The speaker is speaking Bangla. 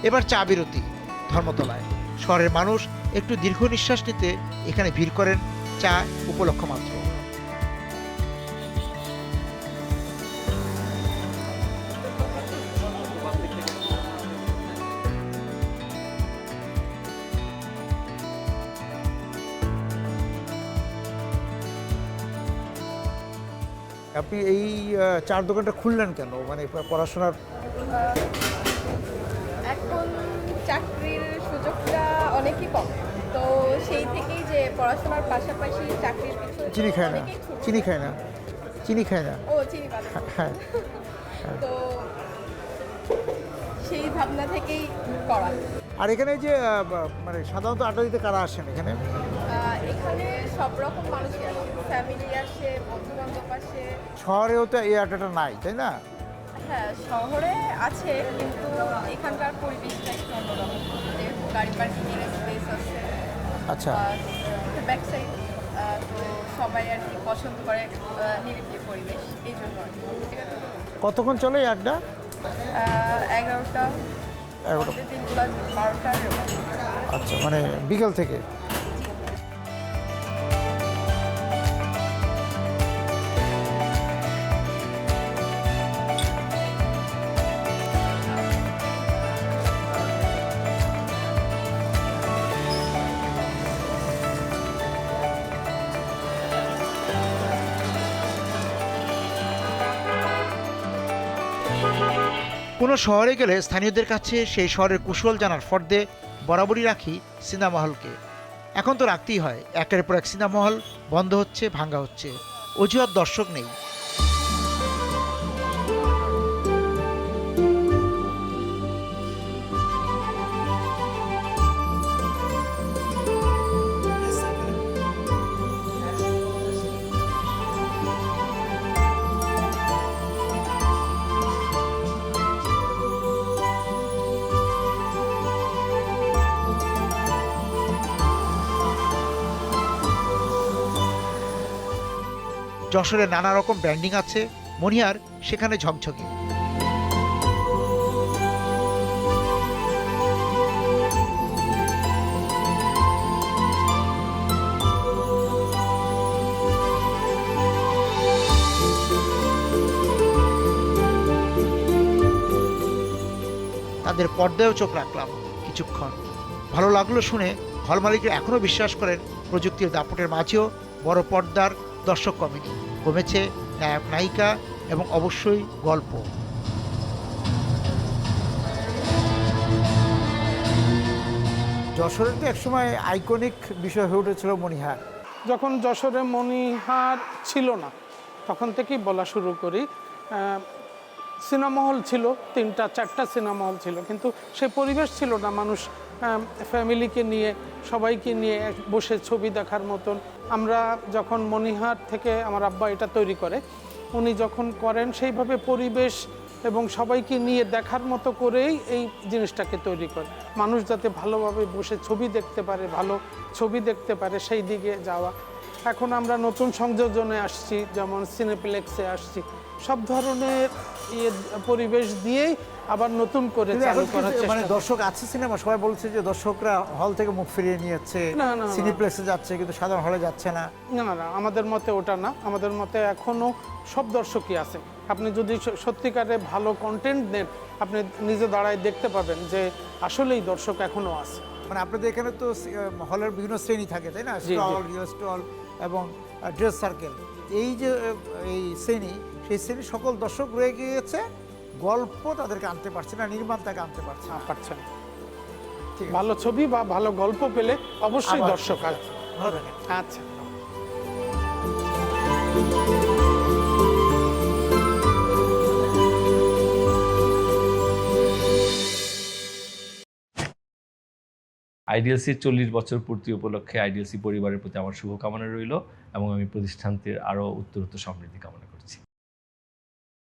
এবার চা বিরতি ধর্মতলায়। শহরের মানুষ একটু দীর্ঘ নিঃশ্বাস নিতে এখানে ভিড় করেন চা উপলক্ষ মাত্র। আপনি এই চার দোকানটা খুললেন কেন? মানে পড়াশোনার এখন চাকরির সুযোগটা অনেকই কম, তো সেই থেকেই যে পড়াশোনার পাশাপাশি চাকরির পিছনে চিনি খায় না, অনেকেই ছুটছে। চিনি খায় না, চিনি খায় না। ও চিনি পাতা। হ্যাঁ, তো সেই ভাবনা থেকেই করা। আর এখানে যে মানে সাধারণত আড্ডা দিতে কারা আসেন এখানে? এখানে সব রকম মানুষই আসে, ফ্যামিলি আসে, বন্ধু বান্ধব আসে। শহরেও তো এই আড্ডাটা নাই, তাই না? হ্যাঁ, শহরে আছে, কিন্তু এখানকার পরিবেশটা একটু অন্যরকম। যেহেতু গাড়ি পার্কিংয়ের স্পেস আছে, আচ্ছা, ব্যাক সাইড, তো সবাই আর কি পছন্দ করে নিরিবিলি পরিবেশ, এই জন্য আর কি। কতক্ষণ চলে এই আড্ডা? 11টা, 11টা। দিনগুলো 12টা। আচ্ছা, মানে বিকেল থেকে। কোনো শহরে গেলে স্থানীয়দের কাছে সেই শহরের কুশল জানার ফর্দে বরাবরই রাখি সিনেমা হলকে। এখন তো রাখতেই হয়, একের পর এক সিনেমা হল বন্ধ হচ্ছে, ভাঙ্গা হচ্ছে, অজুহাত দর্শক নেই। যশোরে নানা রকম ব্র্যান্ডিং আছে, মনিহার সেখানে ঝকঝকে। তাদের পর্দায়ও চোখ রাখলাম কিছুক্ষণ। ভালো লাগলো শুনে হল মালিকরা এখনও বিশ্বাস করেন প্রযুক্তির দাপটের মাঝেও বড় পর্দার দর্শক কমেনি, কমেছে নায়ক নায়িকা এবং অবশ্যই গল্প। যশোরের তো একসময় আইকনিক বিষয় হয়ে উঠেছিল মনিহার। যখন যশোরে মনিহার ছিল না, তখন থেকেই বলা শুরু করি। সিনেমা হল ছিল, 3টা 4টা সিনেমা হল ছিল, কিন্তু সেই পরিবেশ ছিল না মানুষ ফ্যামিলিকে নিয়ে, সবাইকে নিয়ে বসে ছবি দেখার মতন। আমরা যখন মনিহার থেকে আমার আব্বা এটা তৈরি করে, উনি যখন করেন সেইভাবে পরিবেশ এবং সবাইকে নিয়ে দেখার মতো করেই এই জিনিসটাকে তৈরি করে, মানুষ যাতে ভালোভাবে বসে ছবি দেখতে পারে, ভালো ছবি দেখতে পারে, সেই দিকে যাওয়া। এখন আমরা নতুন সংযোজনে আসছি, যেমন সিনেপ্লেক্সে আসছি, সব ধরনের পরিবেশ দিয়েই আবার নতুন করে চালু করার মানে চেষ্টা। দর্শক আছে সিনেমা, সবাই বলছে যে দর্শকরা হল থেকে মুখ ফিরিয়ে নিয়েছে, না, না, না। সিনেপ্লেক্সে যাচ্ছে কিন্তু সাধারণ হলে যাচ্ছে না। না না, আমাদের মতে ওটা না। আমাদের মতে এখনও সব দর্শকই আছে। আপনি যদি সত্যিকারে ভালো কন্টেন্ট দেন, আপনি নিজে দাঁড়ায় দেখতে পাবেন যে আসলেই দর্শক এখনও আছে। মানে আপনাদের এখানে তো হলের বিভিন্ন শ্রেণী থাকে, তাই না? জি, জি। স্টল, রিয়েল স্টল এবং ড্রেস সার্কেল। এই যে এই শ্রেণী, সেই শ্রেণীর সকল দর্শক রয়ে গিয়েছে, গল্প তাদেরকে আনতে পারছে না, নির্মাতাকে আনতে পারছে না। পাচ্ছেন ঠিক আছে। ভালো ছবি বা ভালো গল্প পেলে অবশ্যই আবার দর্শক আসবে। ভালো থাকেন। আচ্ছা। আইডিএলসির 40 বছর পূর্তি উপলক্ষে আইডিএলসি পরিবারের প্রতি আমার শুভকামনা রইল এবং আমি প্রতিষ্ঠানটির আরও উত্তরোত্তর সমৃদ্ধি কামনা করি।